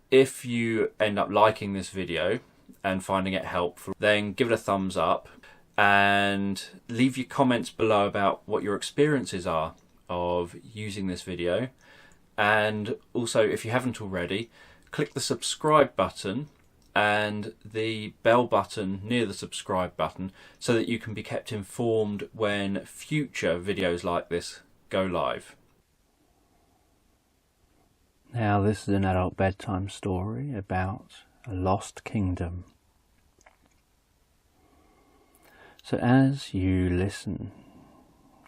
If you end up liking this video and finding it helpful, then give it a thumbs up and leave your comments below about what your experiences are of using this video. And also, if you haven't already, click the subscribe button and the bell button near the subscribe button so that you can be kept informed when future videos like this go live. Now, this is an adult bedtime story about a lost kingdom. So as you listen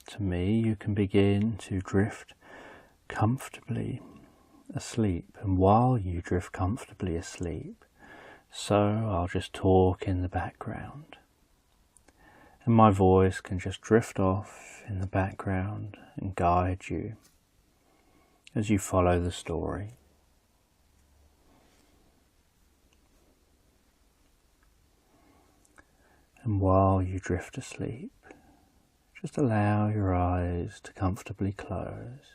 to me, you can begin to drift comfortably asleep. And while you drift comfortably asleep, so I'll just talk in the background. And my voice can just drift off in the background and guide you as you follow the story. And while you drift asleep, just allow your eyes to comfortably close.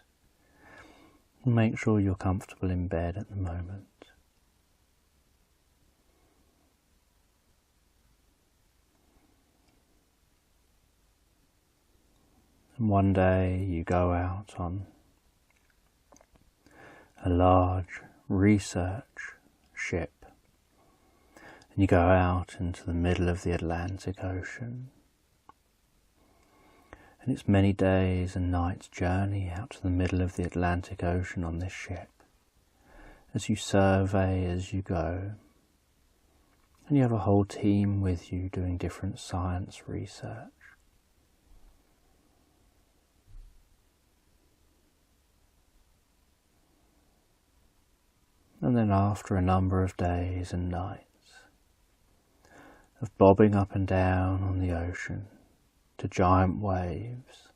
And make sure you're comfortable in bed at the moment. And one day you go out on a large research ship, and you go out into the middle of the Atlantic Ocean, and it's many days and nights journey out to the middle of the Atlantic Ocean on this ship, as you survey as you go, and you have a whole team with you doing different science research. And then after a number of days and nights of bobbing up and down on the ocean to giant waves,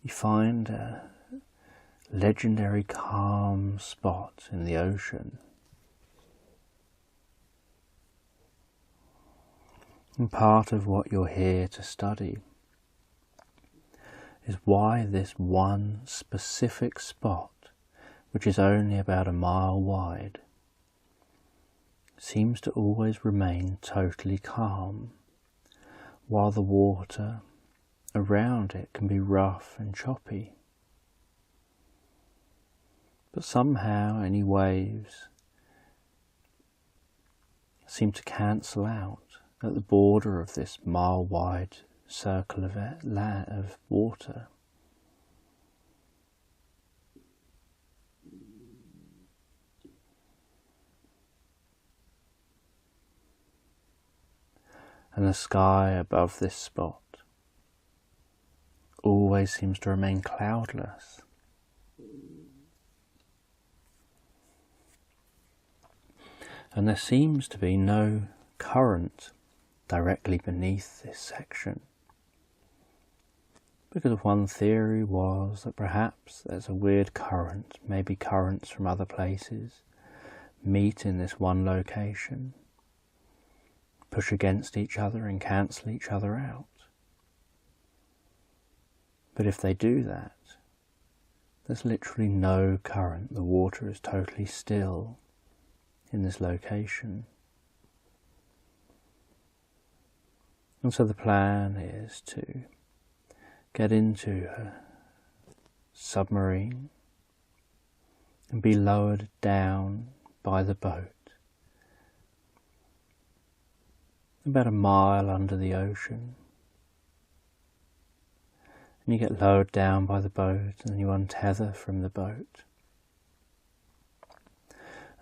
you find a legendary calm spot in the ocean. And part of what you're here to study is why this one specific spot, which is only about a mile wide, seems to always remain totally calm, while the water around it can be rough and choppy. But somehow any waves seem to cancel out at the border of this mile-wide circle of water. And the sky above this spot always seems to remain cloudless. And there seems to be no current directly beneath this section. Because one theory was that perhaps there's a weird current, maybe currents from other places, meet in this one location, push against each other and cancel each other out. But if they do that, there's literally no current. The water is totally still in this location. And so the plan is to get into a submarine and be lowered down by the boat about a mile under the ocean. And you get lowered down by the boat, and then you untether from the boat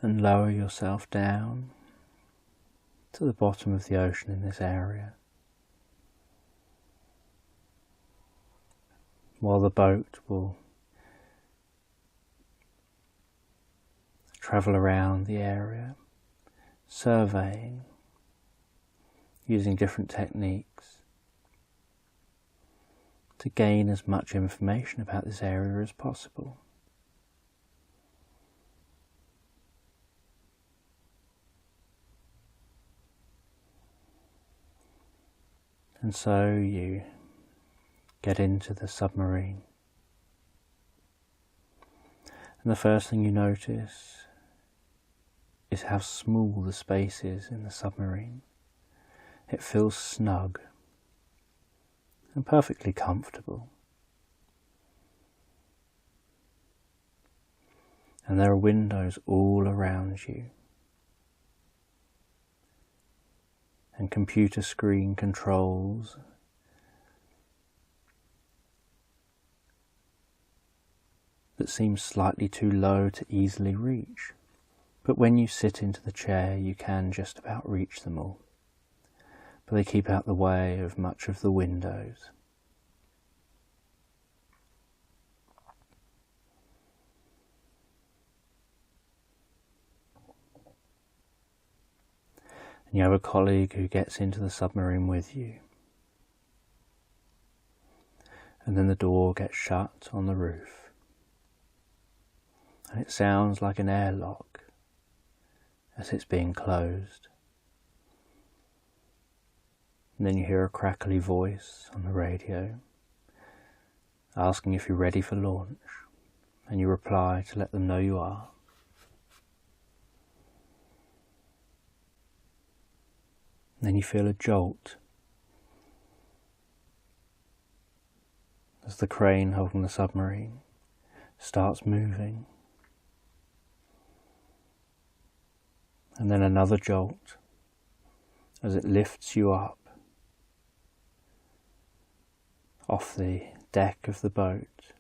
and lower yourself down to the bottom of the ocean in this area, while the boat will travel around the area, surveying, using different techniques to gain as much information about this area as possible. And so you get into the submarine And the first thing you notice is how small the space is in the submarine. It feels snug and perfectly comfortable. And there are windows all around you, and computer screen controls that seem slightly too low to easily reach. But when you sit into the chair, you can just about reach them all. But they keep out the way of much of the windows. And you have a colleague who gets into the submarine with you. And then the door gets shut on the roof. And it sounds like an airlock as it's being closed. And then you hear a crackly voice on the radio asking if you're ready for launch, and you reply to let them know you are. And then you feel a jolt as the crane holding the submarine starts moving. And then another jolt as it lifts you up off the deck of the boat.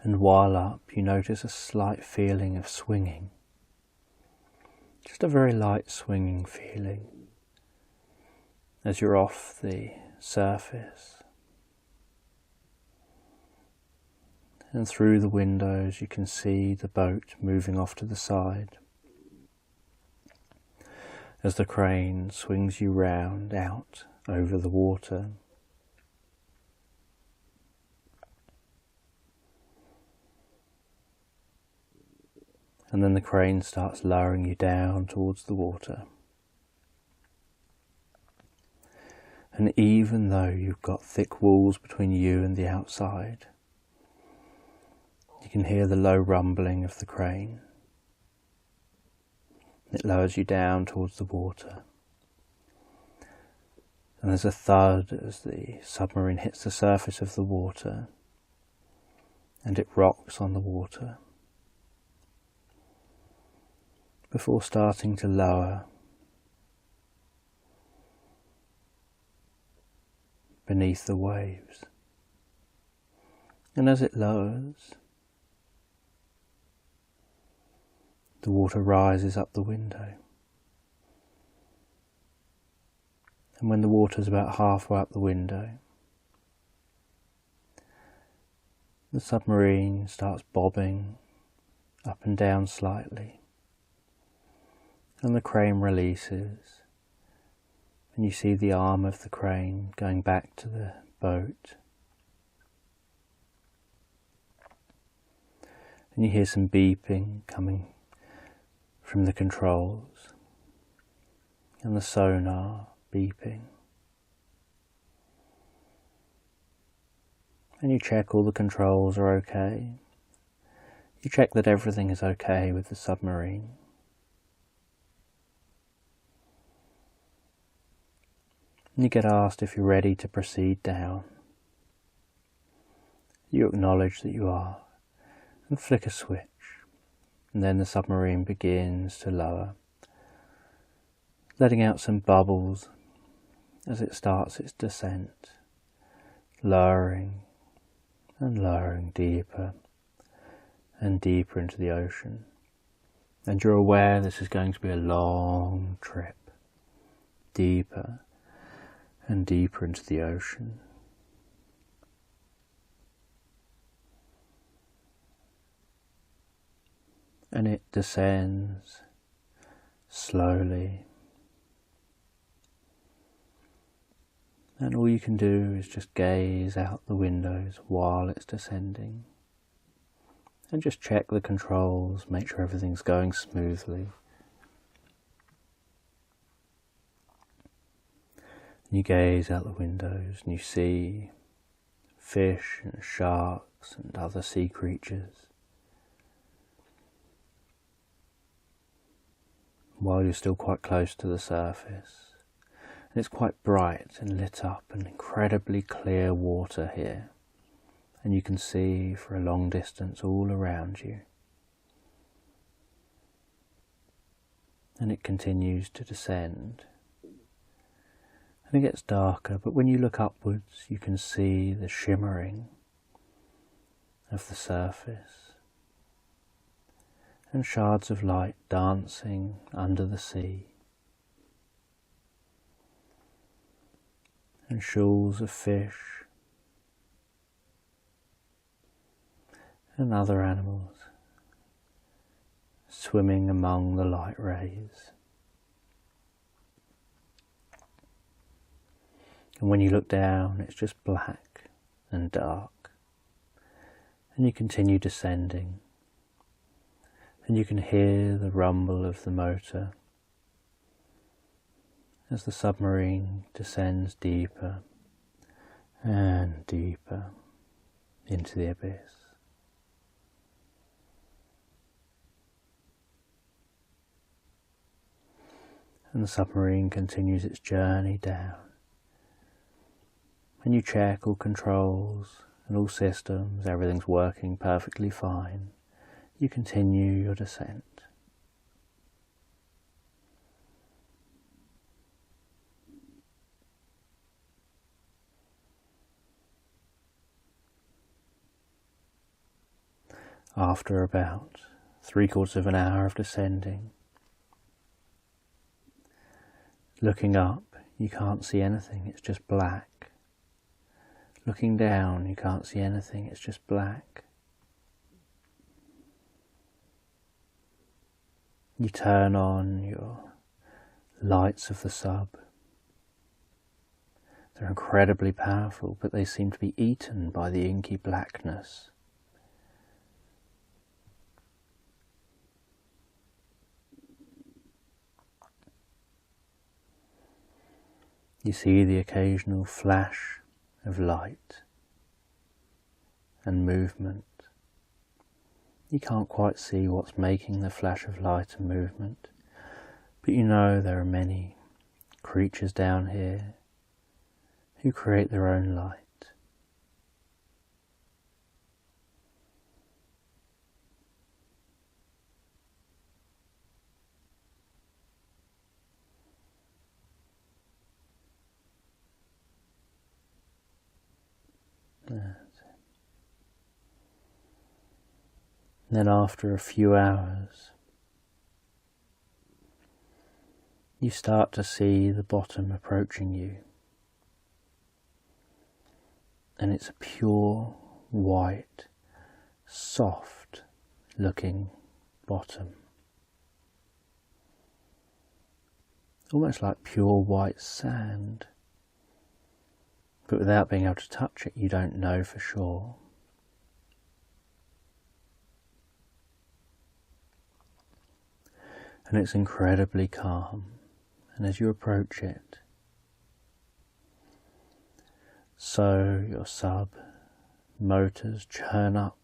And while up, you notice a slight feeling of swinging. Just a very light swinging feeling as you're off the surface. And through the windows you can see the boat moving off to the side as the crane swings you round out over the water. And then the crane starts lowering you down towards the water. And even though you've got thick walls between you and the outside, you can hear the low rumbling of the crane. It lowers you down towards the water. And there's a thud as the submarine hits the surface of the water, and it rocks on the water before starting to lower beneath the waves. And as it lowers, the water rises up the window. And when the water's about halfway up the window, the submarine starts bobbing up and down slightly, and the crane releases, and you see the arm of the crane going back to the boat, and you hear some beeping coming from the controls and the sonar beeping, and you check all the controls are okay. You check that everything is okay with the submarine. And you get asked if you're ready to proceed down. You acknowledge that you are and flick a switch, and then the submarine begins to lower, letting out some bubbles as it starts its descent, lowering and lowering deeper and deeper into the ocean. And you're aware this is going to be a long trip, deeper and deeper into the ocean. And it descends slowly. And all you can do is just gaze out the windows while it's descending. And just check the controls, make sure everything's going smoothly. And you gaze out the windows and you see fish and sharks and other sea creatures, while you're still quite close to the surface. And it's quite bright and lit up, and incredibly clear water here, and you can see for a long distance all around you. And it continues to descend, and it gets darker, but when you look upwards you can see the shimmering of the surface and shards of light dancing under the sea, and shoals of fish and other animals swimming among the light rays. And when you look down, it's just black and dark, and you continue descending, and you can hear the rumble of the motor as the submarine descends deeper and deeper into the abyss. And the submarine continues its journey down, and you check all controls and all systems, everything's working perfectly fine. You continue your descent. After about 3/4 of an hour of descending, looking up, you can't see anything, it's just black. Looking down, you can't see anything, it's just black. You turn on your lights of the sub. They're incredibly powerful, but they seem to be eaten by the inky blackness. You see the occasional flash of light and movement. You can't quite see what's making the flash of light and movement, but you know there are many creatures down here who create their own light. Then after a few hours, you start to see the bottom approaching you, and it's a pure white, soft looking bottom, almost like pure white sand, but without being able to touch it you don't know for sure. And it's incredibly calm, and as you approach it, so your sub motors churn up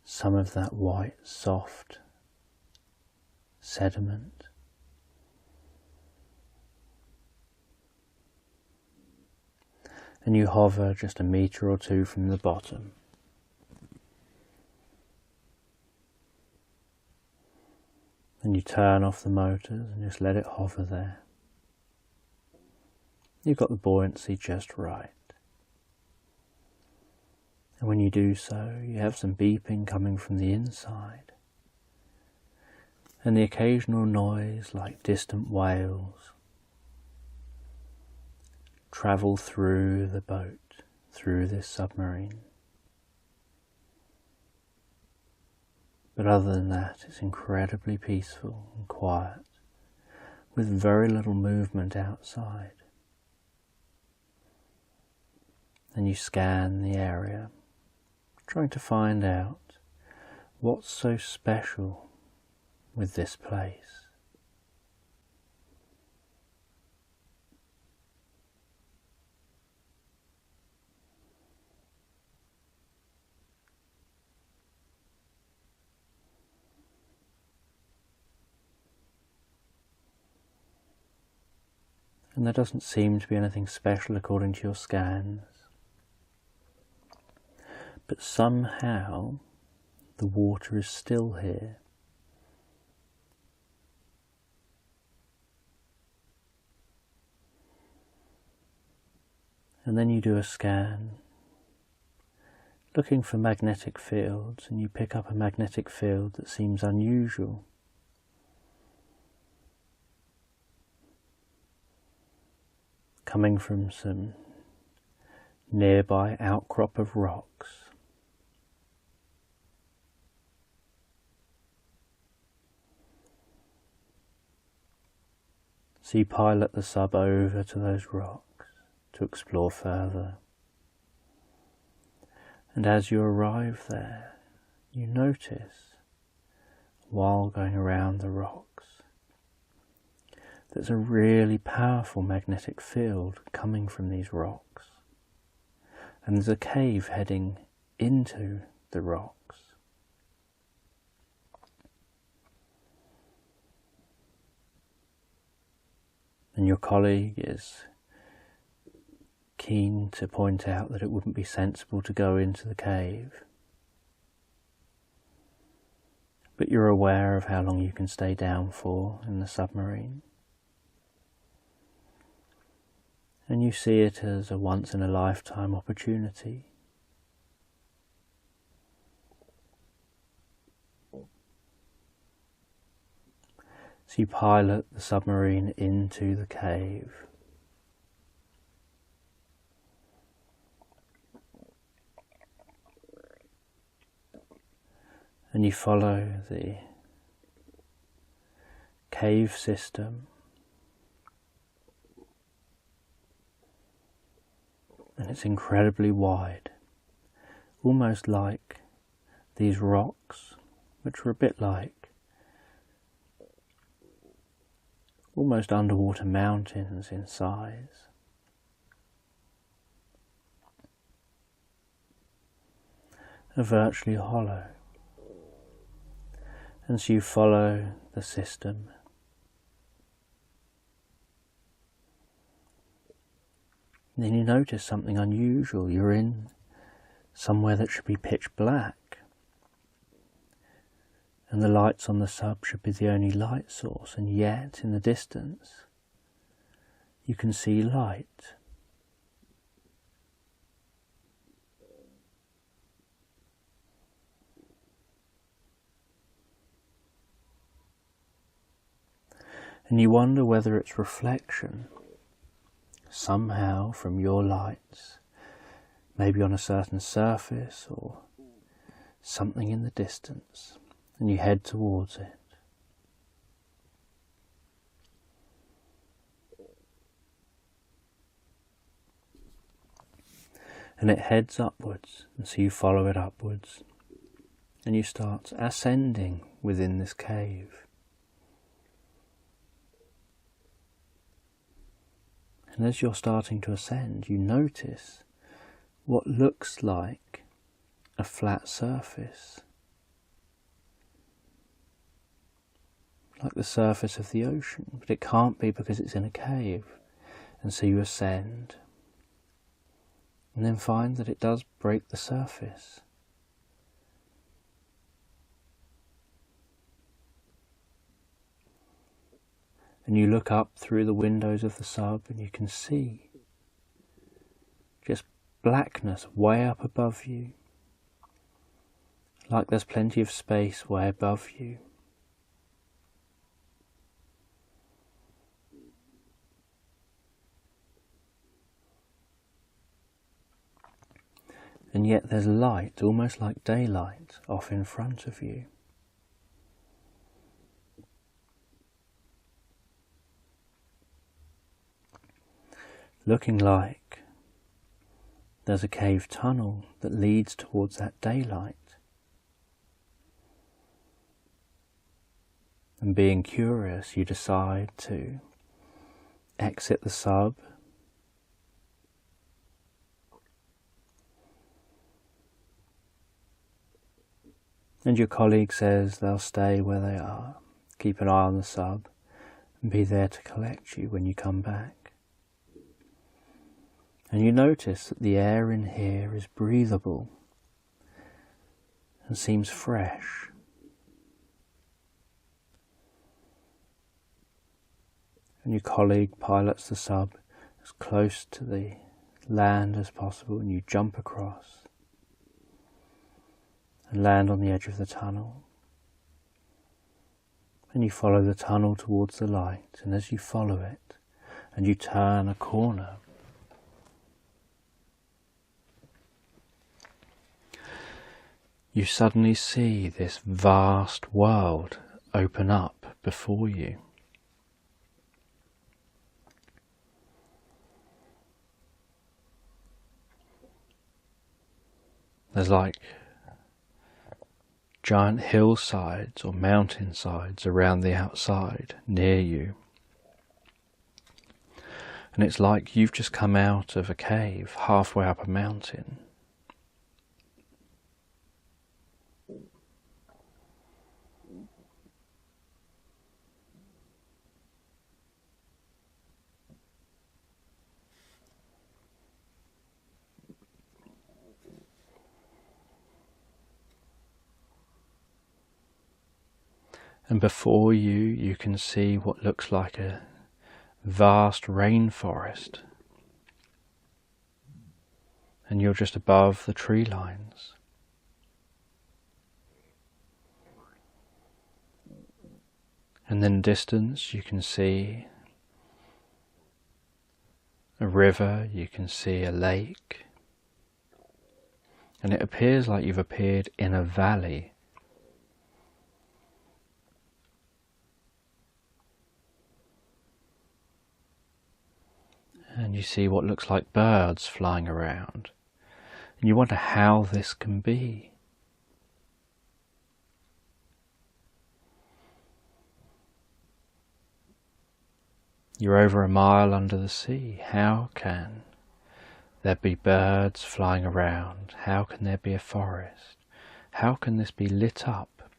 some of that white, soft sediment. And you hover just a metre or two from the bottom. And you turn off the motors and just let it hover there. You've got the buoyancy just right. And when you do so, you have some beeping coming from the inside, and the occasional noise like distant whales travel through the boat, through this submarine. But other than that, it's incredibly peaceful and quiet, with very little movement outside. And you scan the area, trying to find out what's so special with this place. And there doesn't seem to be anything special according to your scans. But somehow the water is still here. And then you do a scan, looking for magnetic fields, and you pick up a magnetic field that seems unusual. Coming from some nearby outcrop of rocks. So you pilot the sub over to those rocks to explore further. And as you arrive there, you notice, while going around the rocks, there's a really powerful magnetic field coming from these rocks. And there's a cave heading into the rocks. And your colleague is keen to point out that it wouldn't be sensible to go into the cave. But you're aware of how long you can stay down for in the submarine. And you see it as a once-in-a-lifetime opportunity. So you pilot the submarine into the cave. And you follow the cave system. And it's incredibly wide, almost like these rocks, which are a bit like almost underwater mountains in size. Are virtually hollow. And so you follow the system. And then you notice something unusual. You're in somewhere that should be pitch black. And the lights on the sub should be the only light source, and yet in the distance you can see light. And you wonder whether it's reflection somehow from your lights, maybe on a certain surface or something in the distance. And you head towards it. And it heads upwards, and so you follow it upwards, and you start ascending within this cave. And as you're starting to ascend, you notice what looks like a flat surface. Like the surface of the ocean, but it can't be because it's in a cave. And so you ascend, and then find that it does break the surface. And you look up through the windows of the sub, and you can see just blackness way up above you, like there's plenty of space way above you. And yet there's light, almost like daylight, off in front of you. Looking like there's a cave tunnel that leads towards that daylight. And being curious, you decide to exit the sub. And your colleague says they'll stay where they are, keep an eye on the sub, and be there to collect you when you come back. And you notice that the air in here is breathable and seems fresh. And your colleague pilots the sub as close to the land as possible, and you jump across and land on the edge of the tunnel. And you follow the tunnel towards the light, and as you follow it and you turn a corner, you suddenly see this vast world open up before you. There's like giant hillsides or mountainsides around the outside near you. And it's like you've just come out of a cave halfway up a mountain. And before you, you can see what looks like a vast rainforest. And you're just above the tree lines. And then in distance you can see a river, you can see a lake. And it appears like you've appeared in a valley. And you see what looks like birds flying around. And you wonder how this can be. You're over a mile under the sea. How can there be birds flying around? How can there be a forest? How can this be lit up?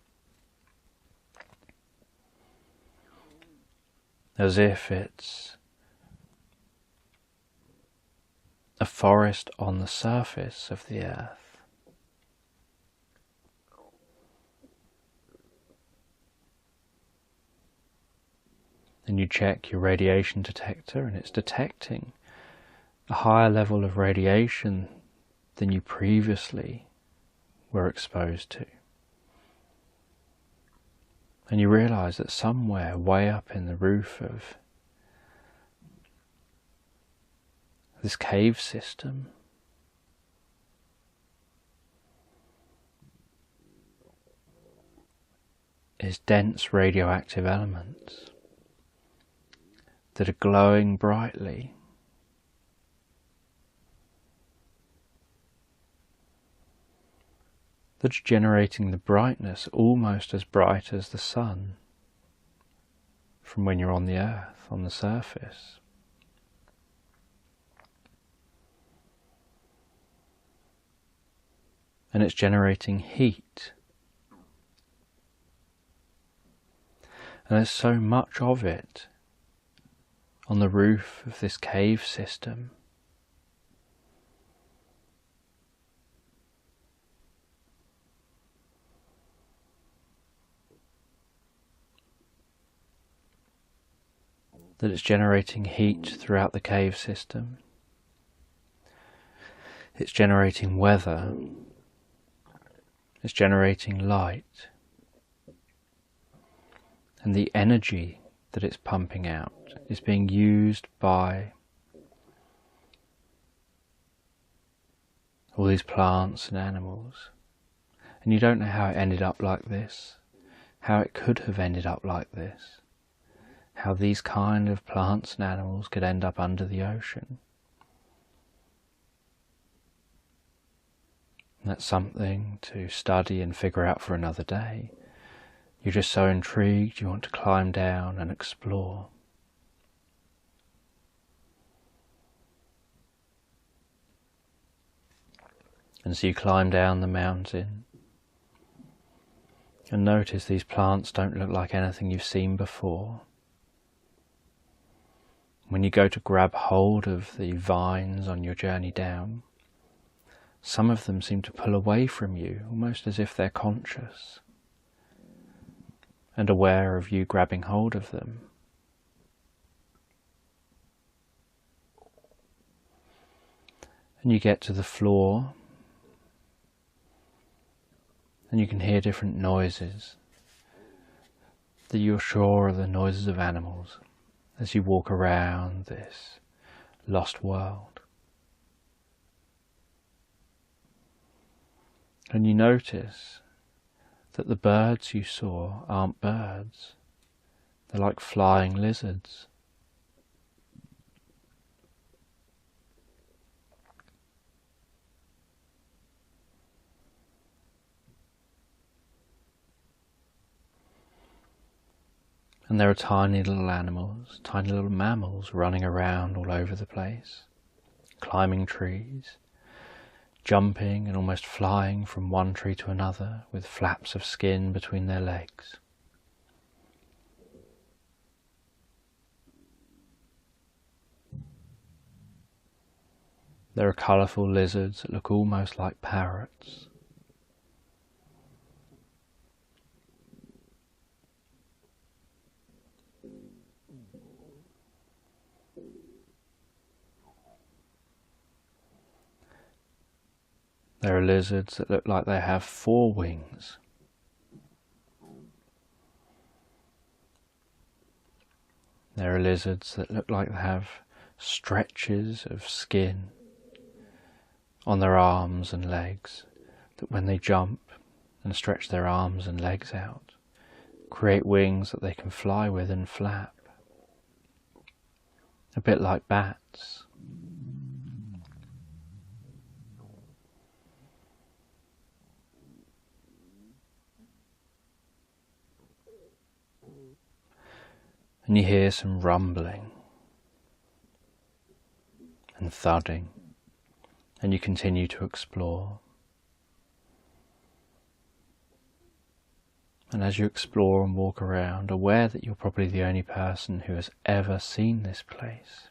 As if it's a forest on the surface of the earth. And you check your radiation detector and it's detecting a higher level of radiation than you previously were exposed to. And you realize that somewhere way up in the roof of this cave system is dense radioactive elements that are glowing brightly. That's generating the brightness almost as bright as the sun from when you're on the earth, on the surface. And it's generating heat. And there's so much of it on the roof of this cave system. That it's generating heat throughout the cave system. It's generating weather. It's generating light. And the energy that it's pumping out is being used by all these plants and animals. And you don't know how it ended up like this, how it could have ended up like this, how these kind of plants and animals could end up under the ocean. That's something to study and figure out for another day. You're just so intrigued, you want to climb down and explore. And so you climb down the mountain and notice these plants don't look like anything you've seen before. When you go to grab hold of the vines on your journey down, some of them seem to pull away from you, almost as if they're conscious and aware of you grabbing hold of them. And you get to the floor and you can hear different noises that you're sure are the noises of animals as you walk around this lost world. And you notice that the birds you saw aren't birds. They're like flying lizards. And there are tiny little animals, tiny little mammals running around all over the place, climbing trees, jumping and almost flying from one tree to another with flaps of skin between their legs. There are colourful lizards that look almost like parrots. There are lizards that look like they have 4 wings. There are lizards that look like they have stretches of skin on their arms and legs, that when they jump and stretch their arms and legs out, create wings that they can fly with and flap. A bit like bats. And you hear some rumbling and thudding, and you continue to explore. And as you explore and walk around, aware that you're probably the only person who has ever seen this place,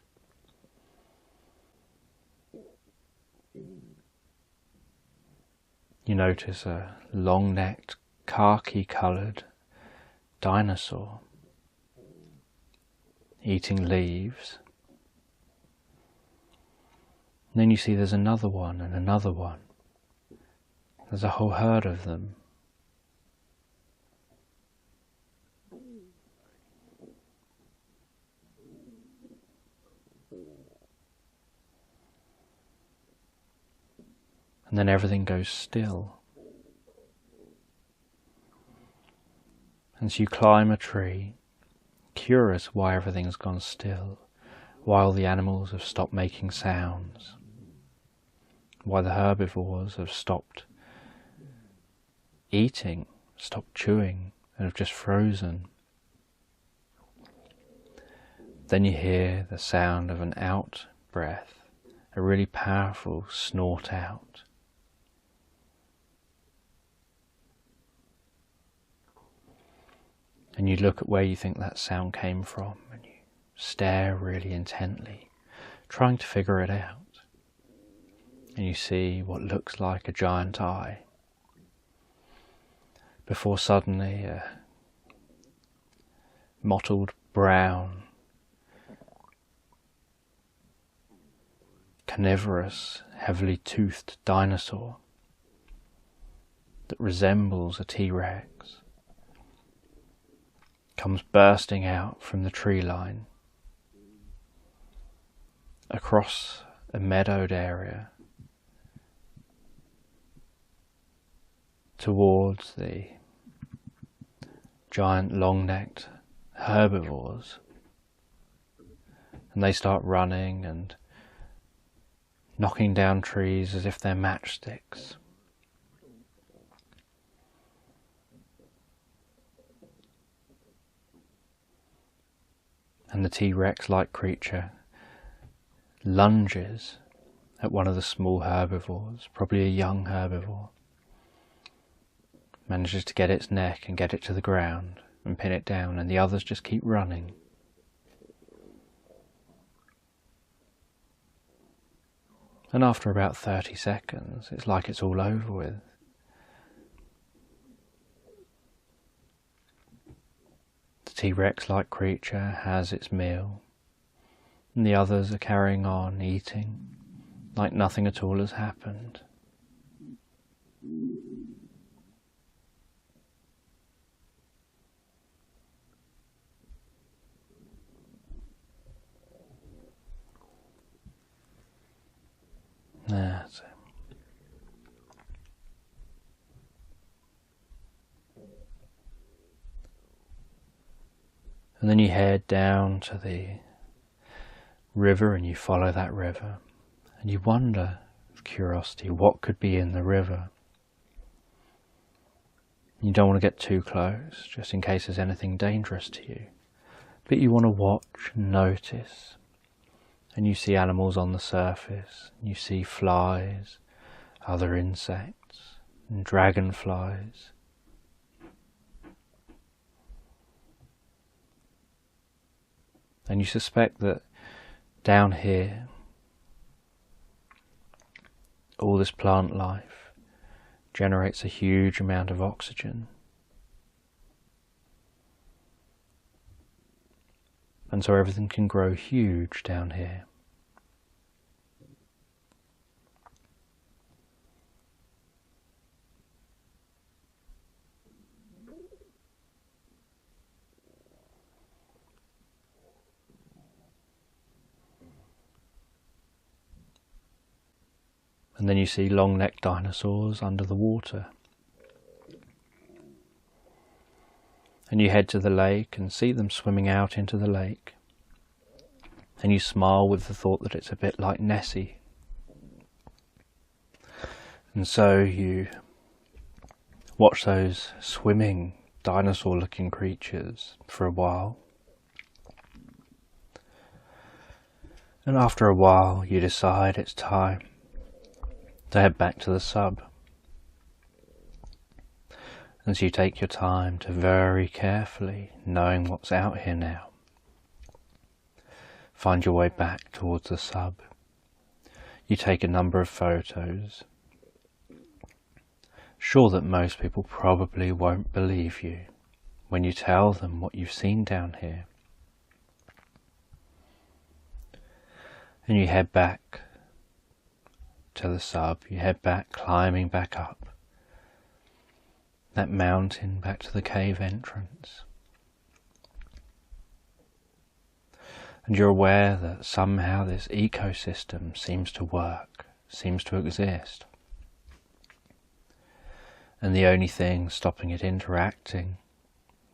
you notice a long-necked, khaki-coloured dinosaur eating leaves. And then you see there's another one and another one. There's a whole herd of them. And then everything goes still. And so you climb a tree, curious why everything's gone still, while the animals have stopped making sounds, why the herbivores have stopped eating, stopped chewing, and have just frozen. Then you hear the sound of an out breath, a really powerful snort out. And you look at where you think that sound came from, and you stare really intently, trying to figure it out. And you see what looks like a giant eye, before suddenly a mottled brown, carnivorous, heavily toothed dinosaur that resembles a T-Rex comes bursting out from the tree line across a meadowed area towards the giant long-necked herbivores, and they start running and knocking down trees as if they're matchsticks. And the T-Rex-like creature lunges at one of the small herbivores, probably a young herbivore, manages to get its neck and get it to the ground and pin it down, and the others just keep running. And after about 30 seconds, it's like it's all over with. The T-Rex-like creature has its meal, and the others are carrying on eating like nothing at all has happened. That's it. And then you head down to the river and you follow that river and you wonder with curiosity what could be in the river. You don't want to get too close just in case there's anything dangerous to you, but you want to watch and notice. And you see animals on the surface, you see flies, other insects, and dragonflies. And you suspect that down here, all this plant life generates a huge amount of oxygen. And so everything can grow huge down here. And then you see long-necked dinosaurs under the water. And you head to the lake and see them swimming out into the lake. And you smile with the thought that it's a bit like Nessie. And so you watch those swimming dinosaur-looking creatures for a while. And after a while you decide it's time to head back to the sub. And so you take your time to very carefully, knowing what's out here now, find your way back towards the sub. You take a number of photos, sure that most people probably won't believe you when you tell them what you've seen down here. And you head back to the sub, you head back, climbing back up that mountain, back to the cave entrance. And you're aware that somehow this ecosystem seems to work, seems to exist. And the only thing stopping it interacting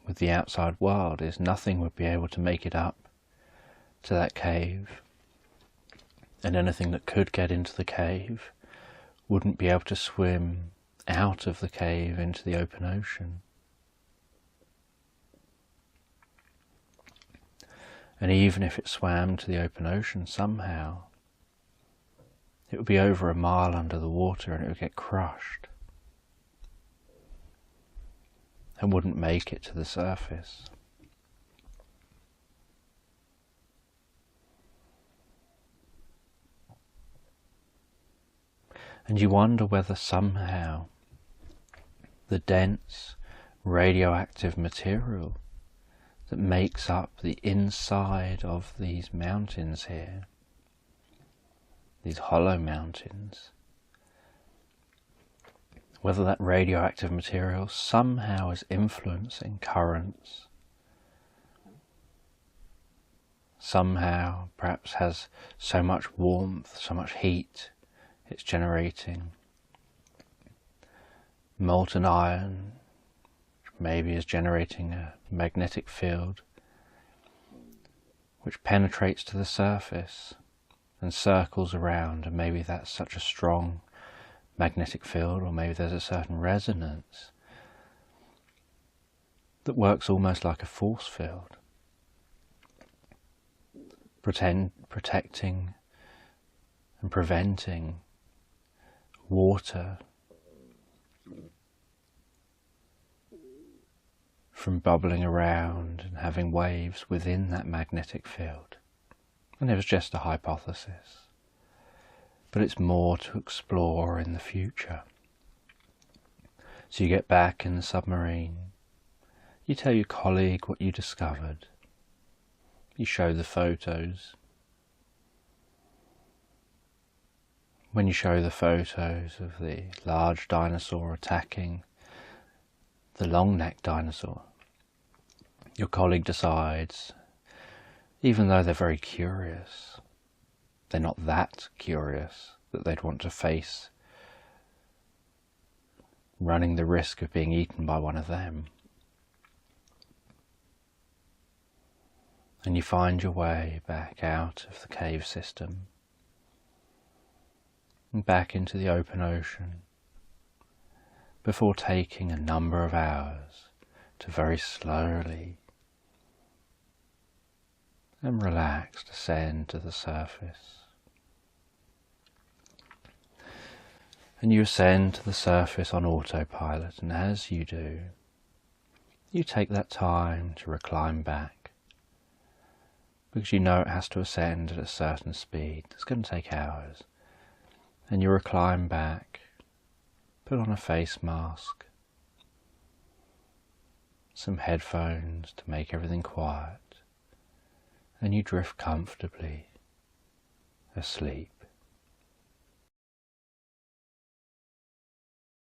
with the outside world is nothing would be able to make it up to that cave. And anything that could get into the cave wouldn't be able to swim out of the cave into the open ocean. And even if it swam to the open ocean somehow, it would be over a mile under the water and it would get crushed and wouldn't make it to the surface. And you wonder whether somehow the dense radioactive material that makes up the inside of these mountains here, these hollow mountains, whether that radioactive material somehow is influencing currents, somehow perhaps has so much warmth, so much heat, it's generating molten iron, which maybe is generating a magnetic field which penetrates to the surface and circles around, and maybe that's such a strong magnetic field, or maybe there's a certain resonance that works almost like a force field, protecting and preventing water from bubbling around and having waves within that magnetic field. And it was just a hypothesis. but it's more to explore in the future. So you get back in the submarine, you tell your colleague what you discovered, you show the photos. When you show the photos of the large dinosaur attacking the long-necked dinosaur, your colleague decides, even though they're very curious, they're not that curious that they'd want to face running the risk of being eaten by one of them. And you find your way back out of the cave system and back into the open ocean before taking a number of hours to very slowly and relaxed ascend to the surface. And you ascend to the surface on autopilot, and as you do, you take that time to recline back, because you know it has to ascend at a certain speed. It's going to take hours. And you recline back, put on a face mask, some headphones to make everything quiet, and you drift comfortably asleep.